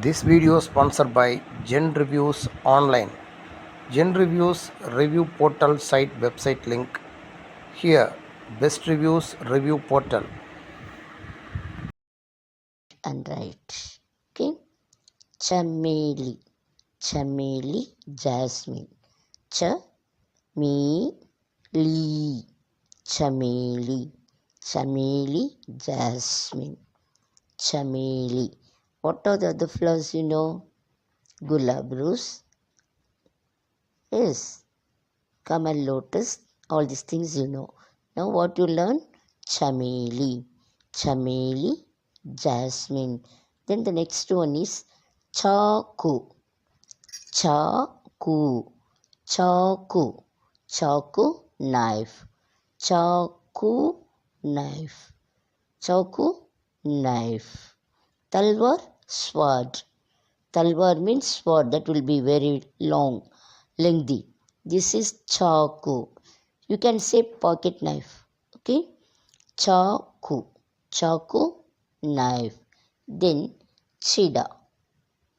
This video is sponsored by Gen Reviews Online. Gen Reviews review portal site website link here. Best reviews review portal. And write. Okay. Chameli. Chameli, jasmine. Chameli. Chameli. Chameli, jasmine. Chameli. What are the other flowers you know? Gulab rose. Yes. Kamal lotus. All these things you know. Now what you learn? Chameli. Chameli, jasmine. Then the next one is chaku. Chaku. Chaku. Chaku, knife. Chaku, knife. Chaku, knife. Talwar, sword. Talwar means sword that will be very long, lengthy. This is chaku. You can say pocket knife. Okay? Chaku. Chaku, knife. Then chida.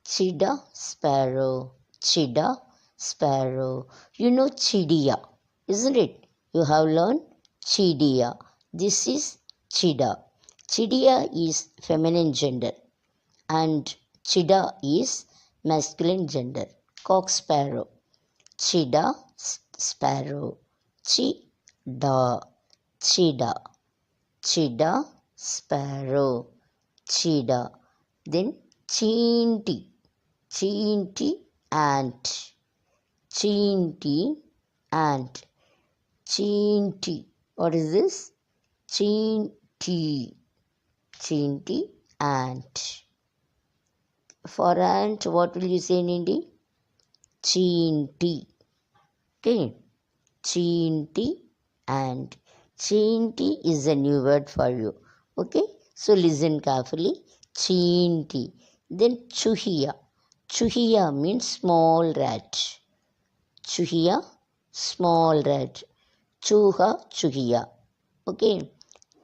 Chida, sparrow. Chida, sparrow. You know chidia, isn't it? You have learned chidia. This is chida. Chidia is feminine gender and chida is masculine gender. Cock sparrow. Chida, sparrow. Chida. Chida. Chida, sparrow. Chida. Then chinti. Chinti, ant. Chinti, ant. Chinti. What is this? Chinti. Chinti, ant. For ant, what will you say in Hindi? Chinti. Okay. Chinti, ant. Chinti is a new word for you. Okay. So listen carefully. Chinti. Then chuhiya. Chuhiya means small rat. Chuhiya, small rat. Chuha, chuhiya. Okay.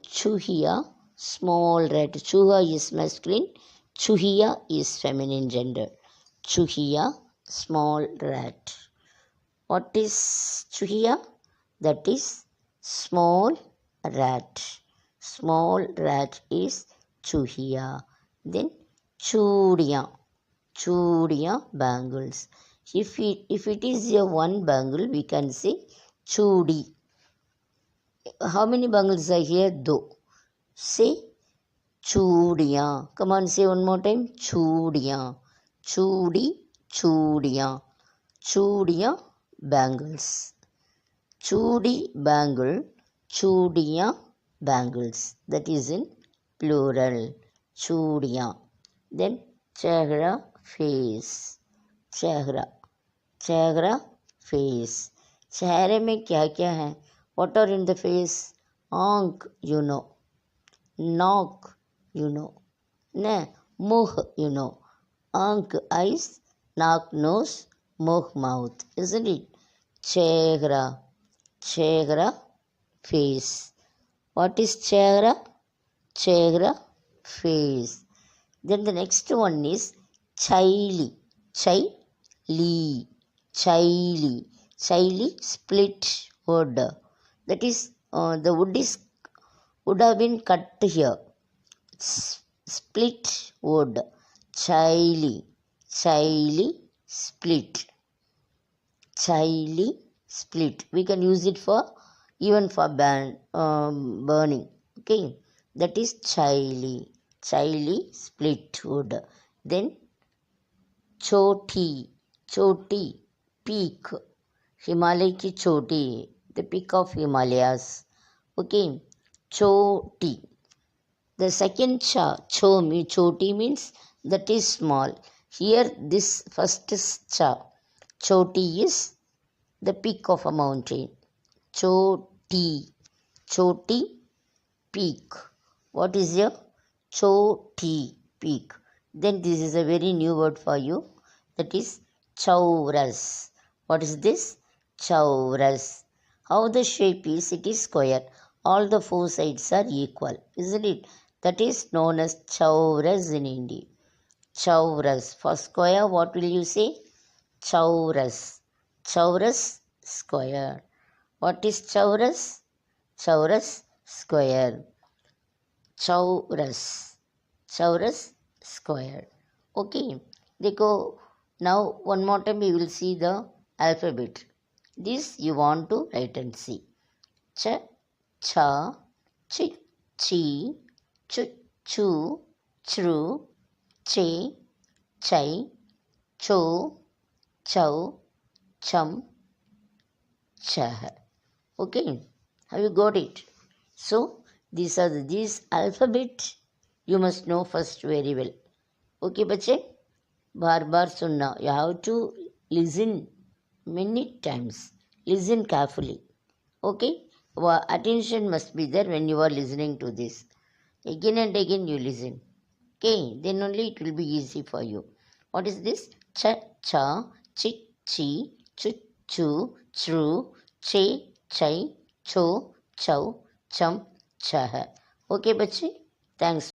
Chuhiya, small rat. Chuha is masculine. Chuhiya is feminine gender. Chuhiya, small rat. What is chuhiya? That is small rat. Small rat is chuhiya. Then chudiya. Chudiya, bangles. If it is a one bangle, we can say chudi. How many bangles are here? Do. Say chudiya. Come on, say one more time. Chudiya. Chudi, chudiya. Chudiya, bangles. Chudi, bangle. Chudiya, bangles. That is in plural. Chudiya. Then chehra, face. चेहरा. चेहरा, face. चेहरे में क्या क्या है? What are in the face? आंख, you know. नाक, you know. ने, मुँह, you know. आंख, eyes. नाक, nose. मुँह, mouth. Isn't it? चेहरा. चेहरा, face. What is chehra? Chehra, face. Then the next one is chaili. Chaili. Chaili. Chaili, split wood. That is, the would have been cut here. Split wood. Chaili. Chaili, split. Chaili, split. We can use it for even for burning. Okay, that is chaili. Chaili, split wood. Then choti. Choti, peak. Himalaya ki choti, the peak of Himalayas. Okay, choti. The second choti means that is small. Here this first is cha. Choti is the peak of a mountain. Choti. Choti, peak. What is your choti, peak? Then this is a very new word for you. That is chauras. What is this? Chauras. How the shape is? It is square. All the four sides are equal. Isn't it? That is known as chauras in Hindi. chaurus. For square, what will you say? Chaurus. Chaurus, square. What is chaurus? Chaurus, square. Chaurus. Chaurus, square. Okay. देखो, now one more time we will see the alphabet. This you want to write and see. Ch, cha, chi, chi, chu, chu, chru, che, chai, cho, chow, chum, chah. Okay, have you got it? So these are these alphabet you must know first very well. Okay बच्चे, बार बार सुनना. You have to listen many times. Listen carefully. Okay, attention must be there when you are listening to this. Again and again you listen. Okay, then only it will be easy for you. What is this? Cha, cha, chi, chi, chu, chu, chru, che, chai, cho, chow, chum, chah. Okay, bache. Thanks.